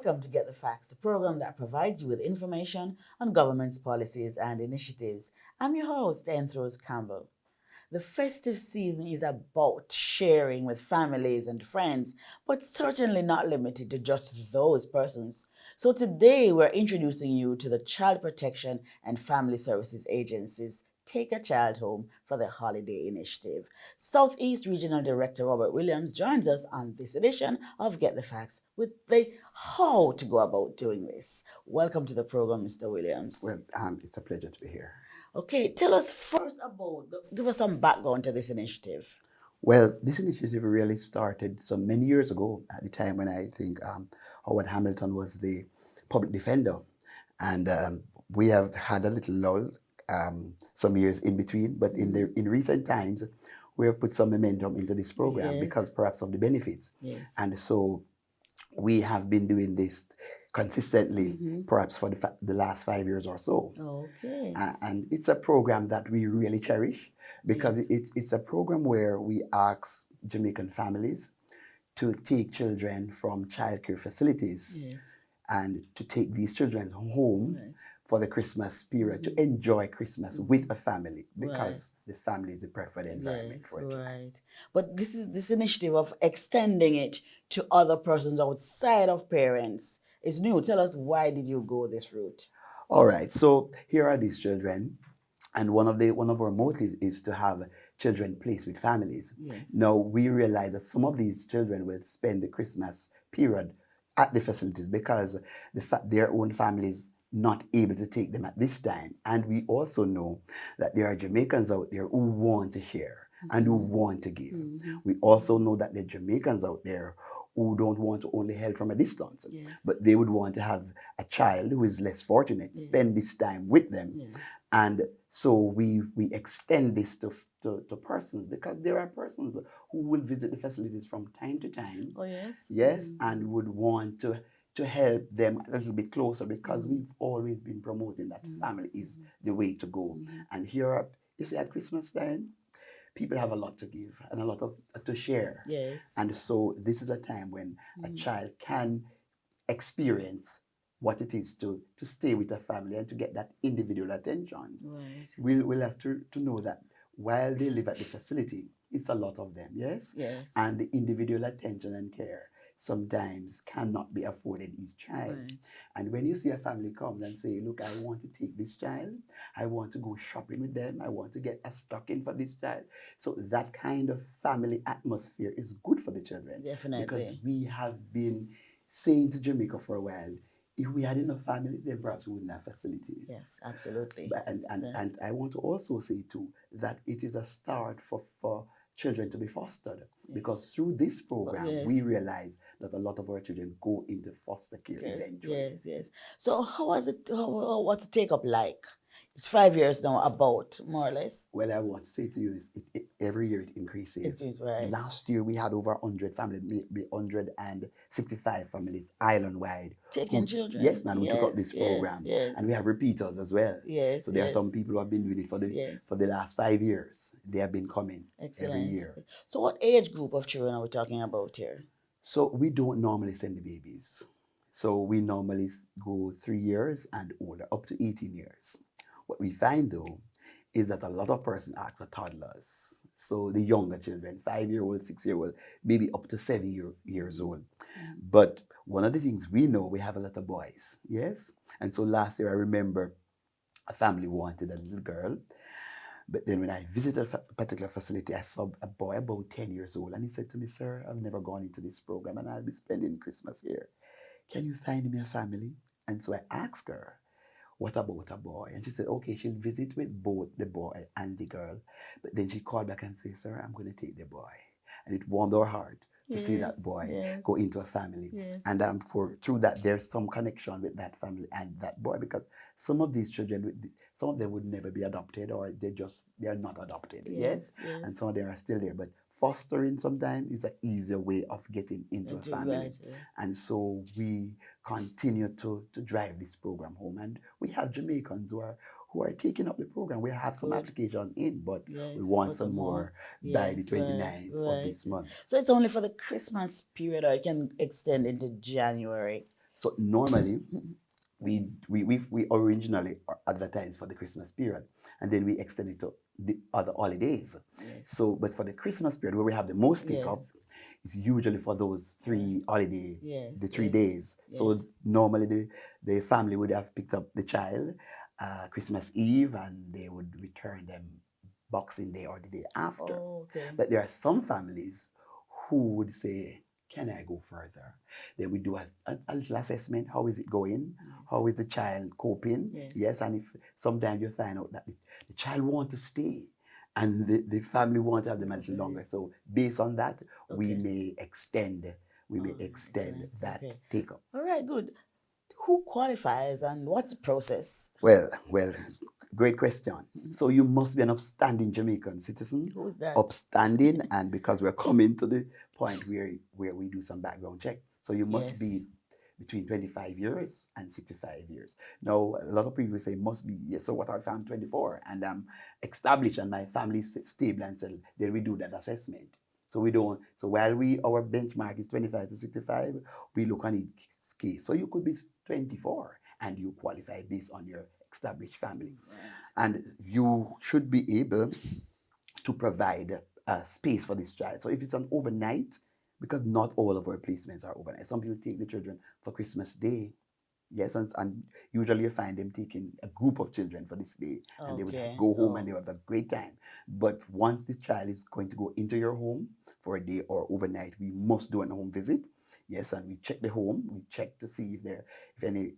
Welcome to Get the Facts, the program that provides you with information on government's policies and initiatives. I'm your host, Enthros Campbell. The festive season is about sharing with families and friends, but certainly not limited to just those persons. So today we're introducing you to the Child Protection and Family Services Agency's Take a Child Home for the Holiday Initiative. Southeast Regional Director Robert Williams joins us on this edition of Get the Facts with the how to go about doing this. Welcome to the program, Mr. Williams. Well, it's a pleasure to be here. Okay, tell us first about, give us some background to this initiative. Well, this initiative really started so many years ago at the time when I think Howard Hamilton was the public defender. And we have had a little lull some years in between, but in recent times, we have put some momentum into this program Yes. because perhaps of the benefits. Yes. And so we have been doing this consistently, perhaps for the last 5 years or so. Okay. And it's a program that we really cherish because Yes. it's a program where we ask Jamaican families to take children from childcare facilities Yes. and to take these children home Right. for the Christmas period to enjoy Christmas with a family because the family is the preferred environment Yes, for a child. right. But this is this initiative of extending it to other persons outside of parents is new. Tell us, why did you go this route? All right, so here are these children, and one of our motives is to have children placed with families. Yes. Now we realize that some of these children will spend the Christmas period at the facilities because their own families not able to take them at this time, and we also know that there are Jamaicans out there who want to share and who want to give. We also know that there are Jamaicans out there who don't want to only help from a distance, Yes. but they would want to have a child who is less fortunate spend this time with them. Yes. And so we extend this to persons because there are persons who will visit the facilities from time to time. Oh, yes. Yes, and would want to help them a little bit closer because we've always been promoting that family is the way to go. And here, you see, at Christmas time, people have a lot to give and a lot of to share. Yes. And so this is a time when a child can experience what it is to stay with a family and to get that individual attention. Right. We'll have to know that while they live at the facility, it's a lot of them, yes? Yes. And the individual attention and care sometimes cannot be afforded each child. Right. And when you see a family come and say, look, I want to take this child, I want to go shopping with them, I want to get a stocking for this child. So that kind of family atmosphere is good for the children. Definitely. Because we have been saying to Jamaica for a while, if we had enough families, then perhaps we wouldn't have facilities. Yes, absolutely. And I want to also say too that it is a start for children to be fostered because through this program we realize that a lot of our children go into foster care eventually. Yes, yes. So how was it? What's the take up like? It's 5 years now, about more or less. Well, I want to say to you, every year it increases. It's right. Last year we had over 100 families, maybe 165 families island-wide. Taking children. Yes, man, we took up this program. Yes. And we have repeaters as well. Yes. So there are some people who have been doing it for the last 5 years. They have been coming every year. So what age group of children are we talking about here? So we don't normally send the babies. So we normally go 3 years and older, up to 18 years. What we find though is that a lot of persons ask for toddlers. So the younger children, 5-year-old, 6-year-old, maybe up to 7 years old. But one of the things we know, we have a lot of boys, yes? And so last year I remember a family wanted a little girl. But then when I visited a particular facility, I saw a boy about 10 years old. And he said to me, sir, I've never gone into this program and I'll be spending Christmas here. Can you find me a family? And so I asked her, what about a boy? And she said, okay, she'll visit with both the boy and the girl. But then she called back and said, sir, I'm going to take the boy. And it warmed our heart to see that boy go into a family. Yes. And through that, there's some connection with that family and that boy, because some of these children, some of them would never be adopted, or they're not adopted. Yes. And some of them are still there. But fostering sometimes is an easier way of getting into a family. Right. And so we continue to drive this program home. And we have Jamaicans who are taking up the program. We have some application in, but we want some more by the 29th of this month. So it's only for the Christmas period, or it can extend into January? So normally we originally advertised for the Christmas period, and then we extended to the other holidays. Yes. So, but for the Christmas period, where we have the most take up, Yes. is usually for those three holiday, Yes. the three Yes. days. So Yes. normally the family would have picked up the child Christmas Eve, and they would return them Boxing Day or the day after. Oh, okay. But there are some families who would say, can I go further? Then we do a little assessment. How is it going? Yes. How is the child coping? Yes. Yes, and if sometimes you find out that the child wants to stay and the family wants to have them a little Okay. longer. So based on that, we Okay. may extend Excellent. that Okay. take up. All right, good. Who qualifies and what's the process? Well, great question. So you must be an upstanding Jamaican citizen, Who is that? upstanding, and because we're coming to the point where we do some background check, so you must be Yes. between 25 years and 65 years. Now, a lot of people say must be, yes, so what if I'm 24 and I'm established and my family is stable and settled, then we do that assessment. So we don't, so while our benchmark is 25 to 65, we look on each case. So you could be 24 and you qualify based on your established family. Right. And you should be able to provide a space for this child. So if it's an overnight, because not all of our placements are overnight. Some people take the children for Christmas Day. Yes, and usually you find them taking a group of children for this day, and they would Okay. go home and they would have a great time. But once the child is going to go into your home for a day or overnight, we must do a home visit. Yes, and we check the home. We check to see if any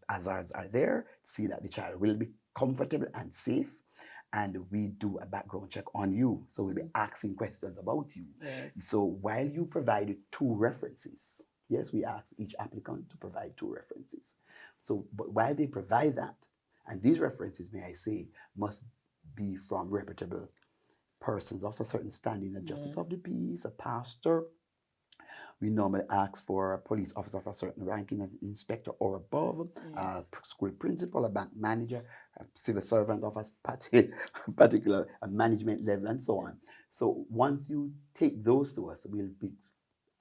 hazards are there, to see that the child will be comfortable and safe. And we do a background check on you. So we'll be asking questions about you. Yes. So while you provide 2 references, yes, we ask each applicant to provide 2 references. So, but while they provide that, and these references, may I say, must be from reputable persons of a certain standing, a justice of Yes. the peace, a pastor. We normally ask for a police officer of a certain ranking, an inspector or above, a Yes. school principal, a bank manager, a civil servant of a particular management level, and so on. So once you take those to us, we'll be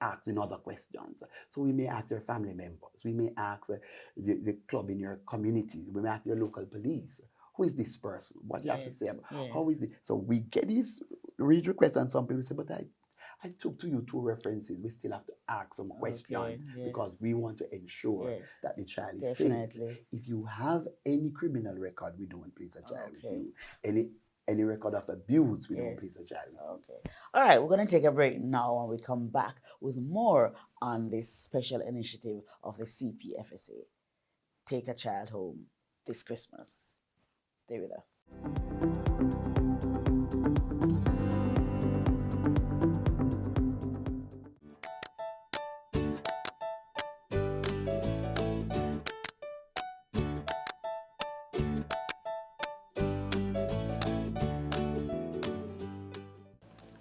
asking other questions. So we may ask your family members, we may ask the club in your community, we may ask your local police. Who is this person? What do you have to say Yes. about? How is Yes. it? So we get these read requests, and some people say, but I took to you 2 references. We still have to ask some Okay. questions because Yes. we want to ensure Yes. that the child is safe. Definitely. If you have any criminal record, we don't place a child with Okay. you. Any record of abuse, we don't Yes. place a child with you. Okay. All right, we're going to take a break now and we come back with more on this special initiative of the CPFSA. Take a child home this Christmas. Stay with us.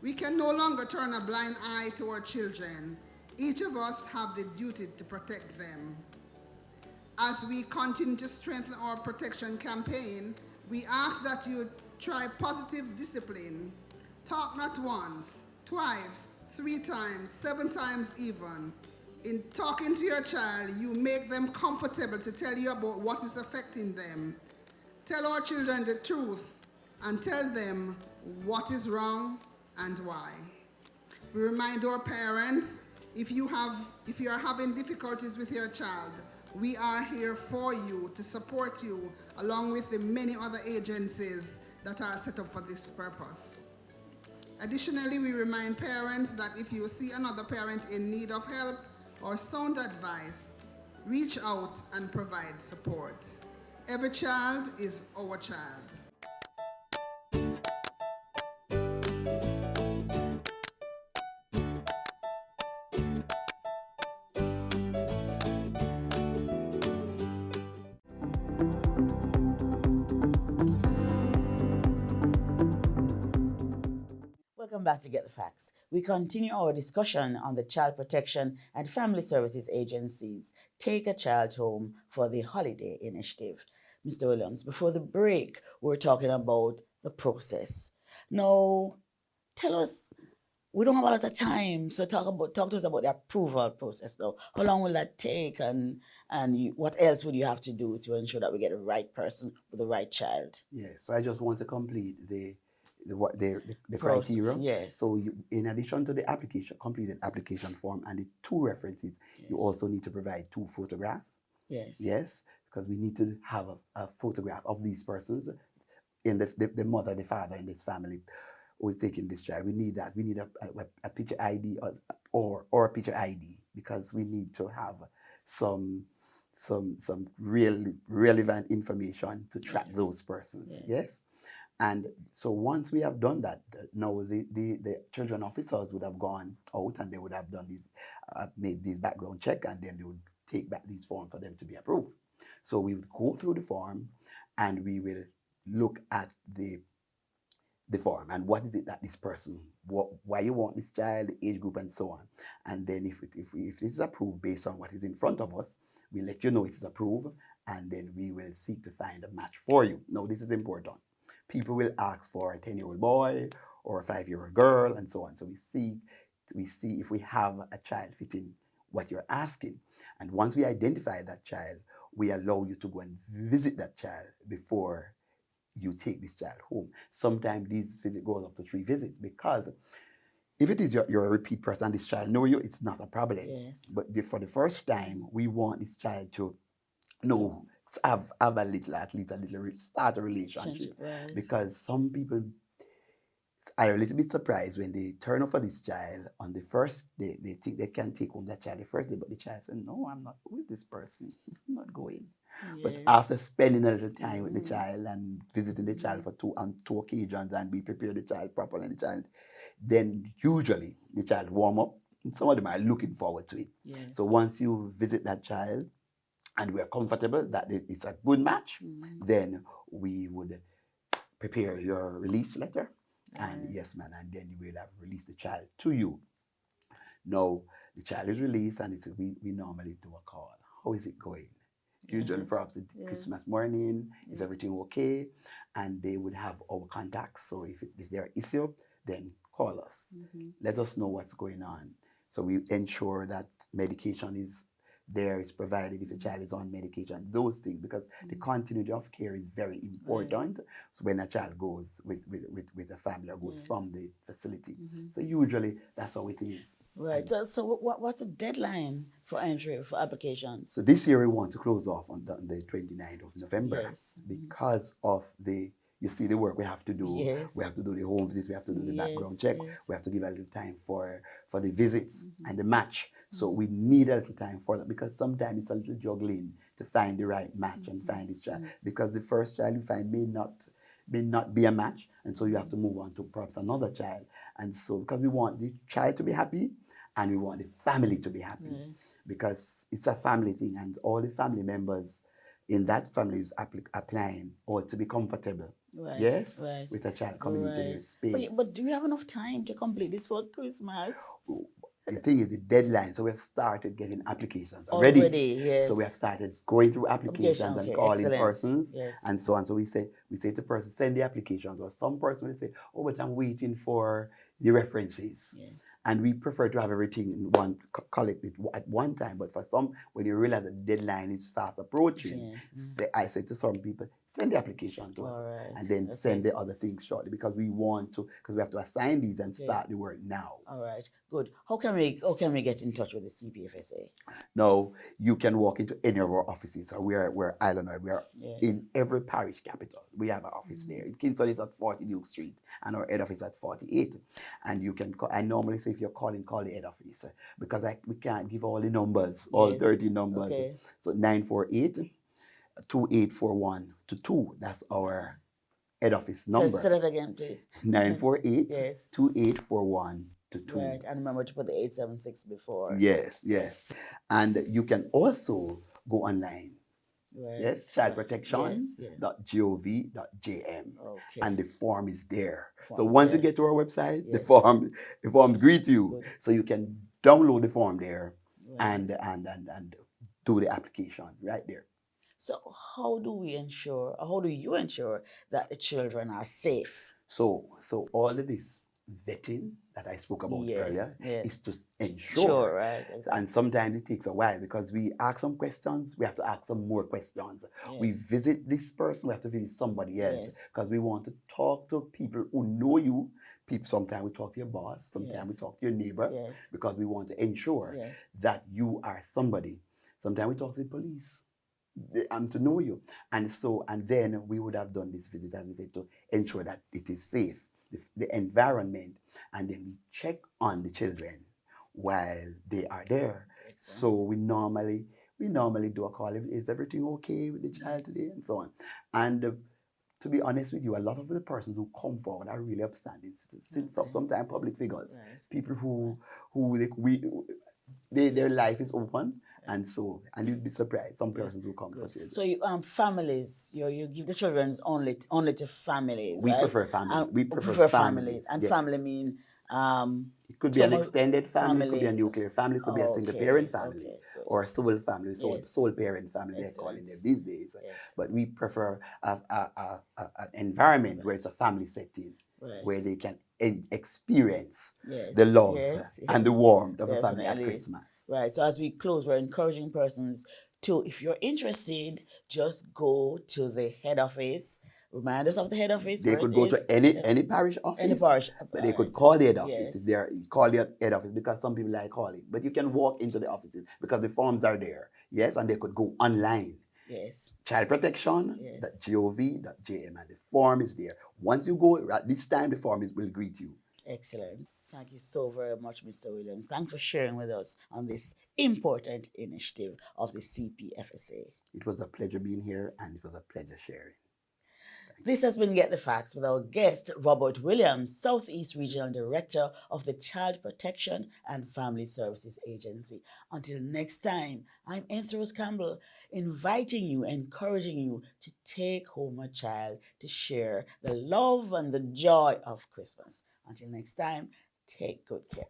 We can no longer turn a blind eye to our children. Each of us have the duty to protect them. As we continue to strengthen our protection campaign, we ask that you try positive discipline. Talk not once, twice, 3 times, 7 times even. In talking to your child, you make them comfortable to tell you about what is affecting them. Tell our children the truth and tell them what is wrong and why. We remind our parents, if you are having difficulties with your child, we are here for you to support you along with the many other agencies that are set up for this purpose. Additionally, we remind parents that if you see another parent in need of help or sound advice, reach out and provide support. Every child is our child. Welcome back to Get the Facts. We continue our discussion on the Child Protection and Family Services Agency's Take a Child Home for the Holiday Initiative. Mr. Williams, before the break, we were talking about the process. Now, tell us, we don't have a lot of time. So talk to us about the approval process now. How long will that take, and what else would you have to do to ensure that we get the right person with the right child? Yes, so I just want to complete the Process. criteria. Yes. So you, in addition to the application, completed application form and the two references, you Yes. also need to provide two photographs. Yes. Yes, because we need to have a photograph of these persons in the mother, the father in this family who is taking this child. We need that. We need a picture ID or a picture ID because we need to have some some real relevant information to track Yes. those persons. Yes. Yes. And so once we have done that, now the children officers would have gone out and they would have done these, made these background check, and then they would take back these forms for them to be approved. So we would go through the form and we will look at the form and what is it that this person, why you want this child, the age group, and so on. And then if it is approved based on what is in front of us, we let you know it is approved, and then we will seek to find a match for you. Now, this is important. People will ask for a 10-year-old boy or a 5-year-old girl, and so on. So we see if we have a child fitting what you're asking. And once we identify that child, we allow you to go and visit that child before you take this child home. Sometimes these visits goes up to 3 visits, because if it is you're a repeat person and this child know you, it's not a problem. Yes. But for the first time, we want this child to know, have at least a little start a relationship. Right. Because some people are a little bit surprised when they turn up for this child on the first day. They think they can take home that child the first day, but the child said, "No, I'm not with this person. I'm not going." But Yes. after spending a little time with the child and visiting the child for two occasions, and we prepare the child properly, and the child, then usually the child warm up. And some of them are looking forward to it. Yes. So once you visit that child and we are comfortable that it's a good match, then we would prepare your release letter. And yes, man, and then we will have released the child to you. Now, the child is released, and we normally do a call. How is it going? Usually, Yes. perhaps it's Yes. Christmas morning, is Yes. everything okay? And they would have our contacts. So if is there an issue, then call us. Let us know what's going on. So we ensure that medication is there, is provided if the child is on medication, those things, because the continuity of care is very important. So when a child goes with a family or goes from the facility. So usually that's how it is. Right. So what's the deadline for entry for applications? So this year we want to close off on the 29th of November. Yes. Because of you see the work we have to do. Yes. We have to do the home visits, we have to do the background Yes, check, yes. we have to give a little time for the visits and the match. So we need a little time for that, because sometimes it's a little juggling to find the right match and find this child. Because the first child you find may not be a match, and so you have to move on to perhaps another child. And so because we want the child to be happy and we want the family to be happy, because it's a family thing, and all the family members in that family is applying or to be comfortable. Right. Yes, Right. with a child coming into their space. But do you have enough time to complete this for Christmas? The thing is the deadline, so we have started getting applications already. Yes. So we have started going through applications and calling excellent. persons, Yes. and so on. So we say to person, send the applications, or some person will say, "Oh, but I'm waiting for the references." Yes. And we prefer to have everything in one, collect it at one time. But for some, when you realize the deadline is fast approaching, Yes. I say to some people, send the application to us, All right. and then send the other things shortly, because we have to assign these and start the work now. All right. Good. How can we get in touch with the CPFSA? Now, you can walk into any of our offices. So we're Island. We are in every parish capital. We have an office there. In Kingston, it's at 40 Duke Street, and our head office at 48. And you can call. I normally say, if you're calling, call the head office, because we can't give all the numbers, all 30 numbers. Okay. So 948-2841-2. That's our head office number. Say that again, please. 948-2841-2. Right, and remember to put the 876 before. Yes. And you can also go online. Right. Yes, childprotection.gov.jm. Okay. And the form is there. Form So is once there. you get to our website, Yes. the forms greet you. Good. So you can download the form there Right. and do the application right there. So how do you ensure that the children are safe? So all of this vetting that I spoke about Yes, earlier yes. is to ensure. Sure, right. And sometimes it takes a while because we ask some questions, we have to ask some more questions. We Yes. visit this person, we have to visit somebody else Yes. because we want to talk to people who know you. People, sometimes we talk to your boss, sometimes we Yes. talk to your neighbor Yes. because we want to ensure Yes. that you are somebody. Sometimes we talk to the police to know you. And then we would have done this visit, as we said, to ensure that it is safe, the environment, and then we check on the children while they are there. So we normally do a call. Is everything okay with the child today, and so on. And to be honest with you, a lot of the persons who come forward are really upstanding citizens, Okay. sometimes public figures, Right. people their life is open, and you'd be surprised some persons will come for Good. children. So you families, you give the children only to families, We right? prefer family. We prefer prefer families, families. and Yes. family mean It could be an some of extended family, it could be a family. nuclear family, it could be a single Okay, parent family, okay, good. or a sole family, Yes. sole parent family they're calling Excellent. them these days. Yes. But we prefer an environment where it's a family setting, Right. where they can experience Yes. the love Yes. and the Yes. warmth of a family at Definitely. Christmas. Right. So as we close, we're encouraging persons to, if you're interested, just go to the head office. Remind us of the head office. They where could it go is. to any parish office, Any parish. but they could Right. call the head office Yes. if they're call the head office, because some people like calling. But you can walk into the offices because the forms are there. Yes, and they could go online. Yes. Child protection, Yes. .gov.jm, and the form is there. Once you go at this time, the form will greet you. Excellent. Thank you so very much, Mr. Williams. Thanks for sharing with us on this important initiative of the CPFSA. It was a pleasure being here, and it was a pleasure sharing. This has been Get the Facts with our guest, Robert Williams, Southeast Regional Director of the Child Protection and Family Services Agency. Until next time, I'm Enthros Campbell, inviting you, encouraging you to take home a child to share the love and the joy of Christmas. Until next time, take good care.